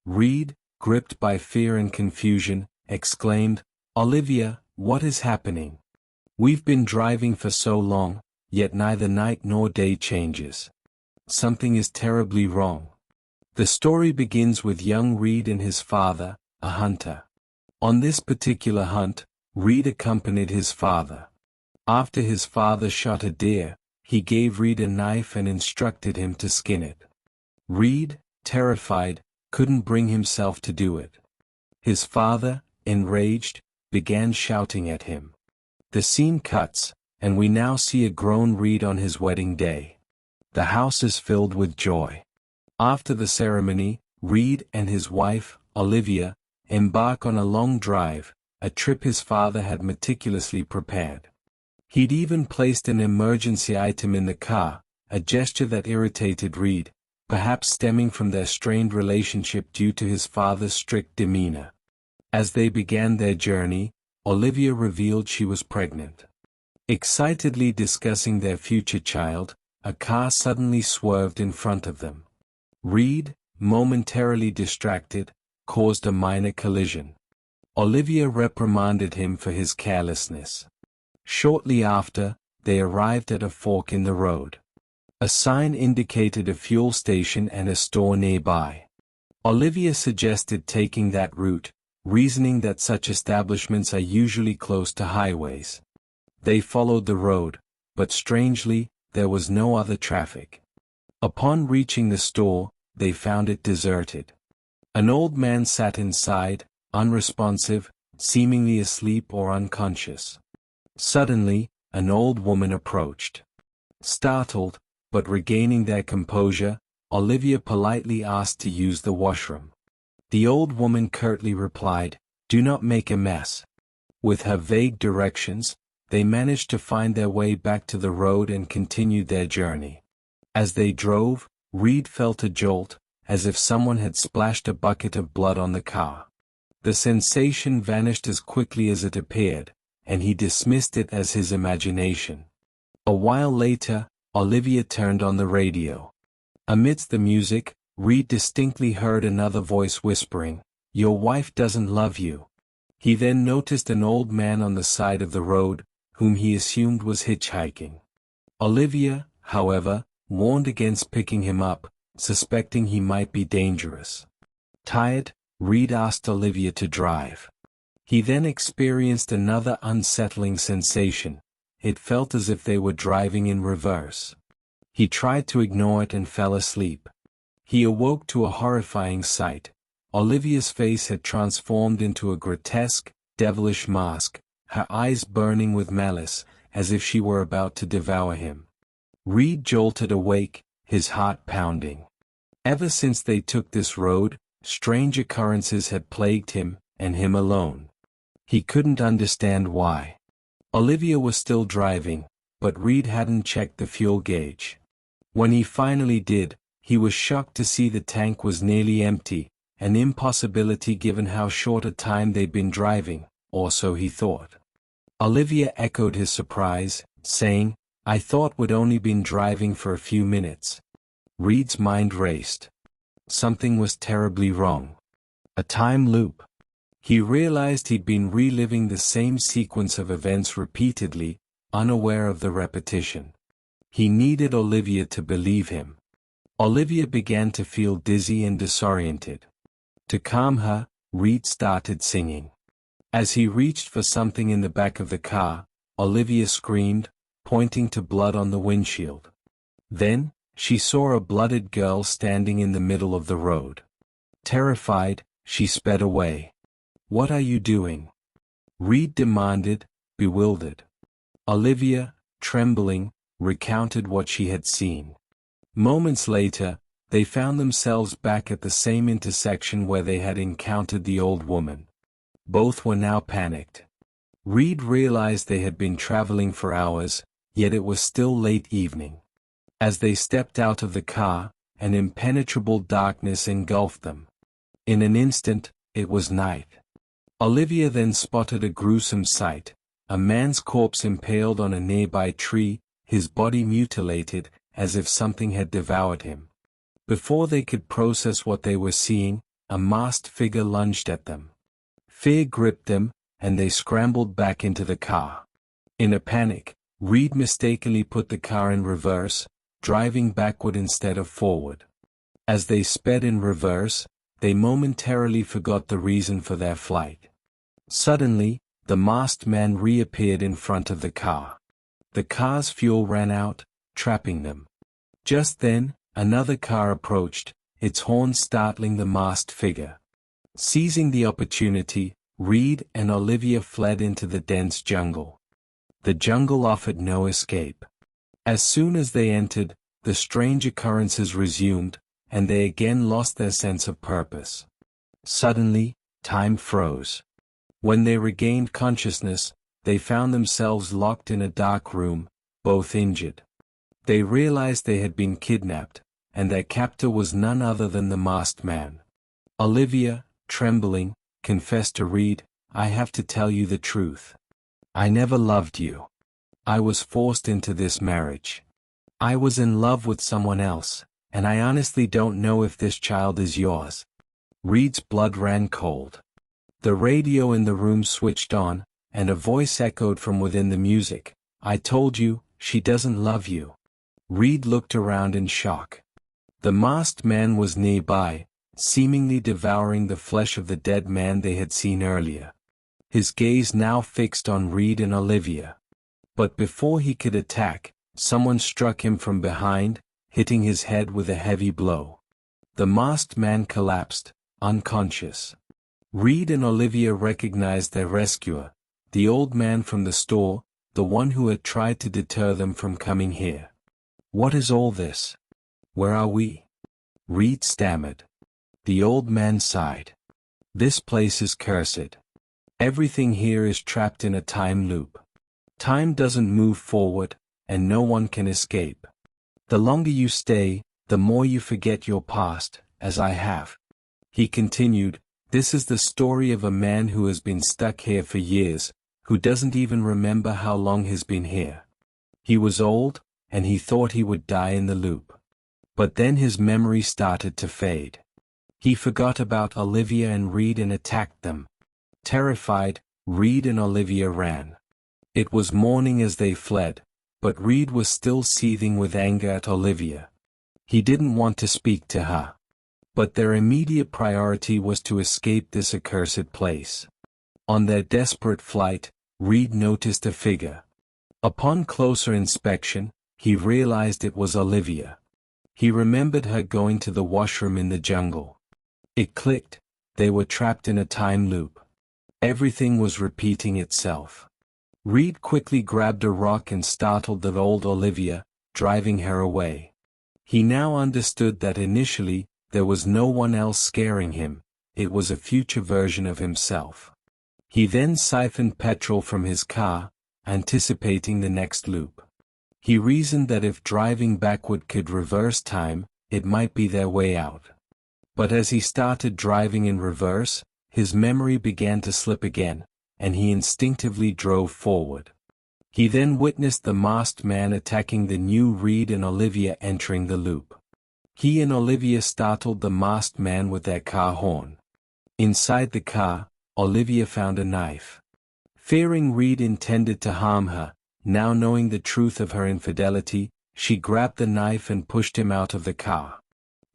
Reed, gripped by fear and confusion, exclaimed, "Olivia, what is happening? We've been driving for so long, yet neither night nor day changes. Something is terribly wrong." The story begins with young Reed and his father, a hunter. On this particular hunt, Reed accompanied his father. After his father shot a deer, he gave Reed a knife and instructed him to skin it. Reed, terrified, couldn't bring himself to do it. His father, enraged, began shouting at him. The scene cuts, and we now see a grown Reed on his wedding day. The house is filled with joy. After the ceremony, Reed and his wife, Olivia, embark on a long drive, a trip his father had meticulously prepared. He'd even placed an emergency item in the car, a gesture that irritated Reed, perhaps stemming from their strained relationship due to his father's strict demeanor. As they began their journey, Olivia revealed she was pregnant. Excitedly discussing their future child, a car suddenly swerved in front of them. Reed, momentarily distracted, caused a minor collision. Olivia reprimanded him for his carelessness. Shortly after, they arrived at a fork in the road. A sign indicated a fuel station and a store nearby. Olivia suggested taking that route, reasoning that such establishments are usually close to highways. They followed the road, but strangely, there was no other traffic. Upon reaching the store, they found it deserted. An old man sat inside, unresponsive, seemingly asleep or unconscious. Suddenly, an old woman approached. Startled, but regaining their composure, Olivia politely asked to use the washroom. The old woman curtly replied, "Do not make a mess." With her vague directions, they managed to find their way back to the road and continued their journey. As they drove, Reed felt a jolt, as if someone had splashed a bucket of blood on the car. The sensation vanished as quickly as it appeared, and he dismissed it as his imagination. A while later, Olivia turned on the radio. Amidst the music, Reed distinctly heard another voice whispering, "Your wife doesn't love you." He then noticed an old man on the side of the road, whom he assumed was hitchhiking. Olivia, however, warned against picking him up, suspecting he might be dangerous. Tired, Reed asked Olivia to drive. He then experienced another unsettling sensation. It felt as if they were driving in reverse. He tried to ignore it and fell asleep. He awoke to a horrifying sight. Olivia's face had transformed into a grotesque, devilish mask, her eyes burning with malice, as if she were about to devour him. Reed jolted awake, his heart pounding. Ever since they took this road, strange occurrences had plagued him, and him alone. He couldn't understand why. Olivia was still driving, but Reed hadn't checked the fuel gauge. When he finally did, he was shocked to see the tank was nearly empty, an impossibility given how short a time they'd been driving, or so he thought. Olivia echoed his surprise, saying, "I thought we'd only been driving for a few minutes." Reed's mind raced. Something was terribly wrong. A time loop. He realized he'd been reliving the same sequence of events repeatedly, unaware of the repetition. He needed Olivia to believe him. Olivia began to feel dizzy and disoriented. To calm her, Reed started singing. As he reached for something in the back of the car, Olivia screamed, pointing to blood on the windshield. Then, she saw a blooded girl standing in the middle of the road. Terrified, she sped away. "What are you doing?" Reed demanded, bewildered. Olivia, trembling, recounted what she had seen. Moments later, they found themselves back at the same intersection where they had encountered the old woman. Both were now panicked. Reed realized they had been traveling for hours, yet it was still late evening. As they stepped out of the car, an impenetrable darkness engulfed them. In an instant, it was night. Olivia then spotted a gruesome sight, a man's corpse impaled on a nearby tree, his body mutilated, as if something had devoured him. Before they could process what they were seeing, a masked figure lunged at them. Fear gripped them, and they scrambled back into the car. In a panic, Reed mistakenly put the car in reverse, driving backward instead of forward. As they sped in reverse, they momentarily forgot the reason for their flight. Suddenly, the masked man reappeared in front of the car. The car's fuel ran out, trapping them. Just then, another car approached, its horn startling the masked figure. Seizing the opportunity, Reed and Olivia fled into the dense jungle. The jungle offered no escape. As soon as they entered, the strange occurrences resumed, and they again lost their sense of purpose. Suddenly, time froze. When they regained consciousness, they found themselves locked in a dark room, both injured. They realized they had been kidnapped, and their captor was none other than the masked man. Olivia, trembling, confessed to Reed, "I have to tell you the truth. I never loved you. I was forced into this marriage. I was in love with someone else, and I honestly don't know if this child is yours." Reed's blood ran cold. The radio in the room switched on, and a voice echoed from within the music, "I told you, she doesn't love you." Reed looked around in shock. The masked man was nearby, seemingly devouring the flesh of the dead man they had seen earlier. His gaze now fixed on Reed and Olivia. But before he could attack, someone struck him from behind, hitting his head with a heavy blow. The masked man collapsed, unconscious. Reed and Olivia recognized their rescuer, the old man from the store, the one who had tried to deter them from coming here. "What is all this? Where are we?" Reed stammered. The old man sighed. "This place is cursed. Everything here is trapped in a time loop. Time doesn't move forward, and no one can escape. The longer you stay, the more you forget your past, as I have." He continued, "This is the story of a man who has been stuck here for years, who doesn't even remember how long he's been here. He was old, and he thought he would die in the loop. But then his memory started to fade. He forgot about Olivia and Reed and attacked them. Terrified, Reed and Olivia ran. It was morning as they fled, but Reed was still seething with anger at Olivia. He didn't want to speak to her. But their immediate priority was to escape this accursed place. On their desperate flight, Reed noticed a figure. Upon closer inspection, he realized it was Olivia. He remembered her going to the washroom in the jungle. It clicked, they were trapped in a time loop. Everything was repeating itself. Reed quickly grabbed a rock and startled the old Olivia, driving her away. He now understood that initially, there was no one else scaring him, it was a future version of himself. He then siphoned petrol from his car, anticipating the next loop. He reasoned that if driving backward could reverse time, it might be their way out. But as he started driving in reverse, his memory began to slip again, and he instinctively drove forward. He then witnessed the masked man attacking the new Reed and Olivia entering the loop. He and Olivia startled the masked man with their car horn. Inside the car, Olivia found a knife. Fearing Reed intended to harm her, now knowing the truth of her infidelity, she grabbed the knife and pushed him out of the car.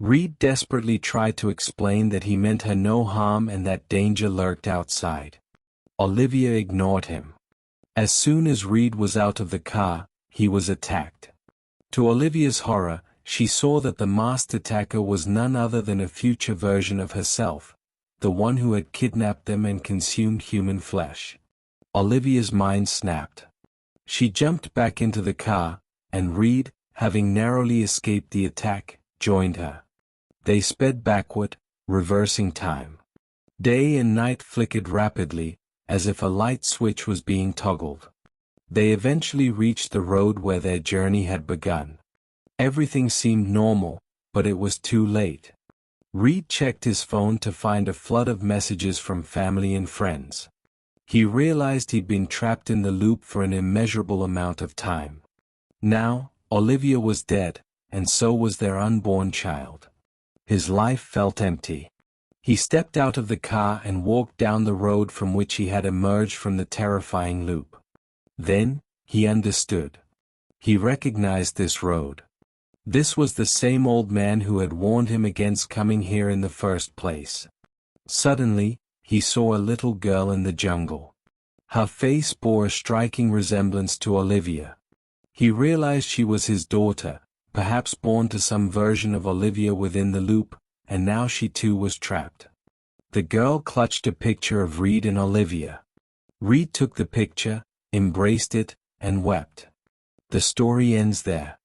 Reed desperately tried to explain that he meant her no harm and that danger lurked outside. Olivia ignored him. As soon as Reed was out of the car, he was attacked. To Olivia's horror, she saw that the masked attacker was none other than a future version of herself, the one who had kidnapped them and consumed human flesh. Olivia's mind snapped. She jumped back into the car, and Reed, having narrowly escaped the attack, joined her. They sped backward, reversing time. Day and night flickered rapidly, as if a light switch was being toggled. They eventually reached the road where their journey had begun. Everything seemed normal, but it was too late. Reed checked his phone to find a flood of messages from family and friends. He realized he'd been trapped in the loop for an immeasurable amount of time. Now, Olivia was dead, and so was their unborn child. His life felt empty. He stepped out of the car and walked down the road from which he had emerged from the terrifying loop. Then, he understood. He recognized this road. This was the same old man who had warned him against coming here in the first place. Suddenly, he saw a little girl in the jungle. Her face bore a striking resemblance to Olivia. He realized she was his daughter, perhaps born to some version of Olivia within the loop, and now she too was trapped. The girl clutched a picture of Reed and Olivia. Reed took the picture, embraced it, and wept. The story ends there.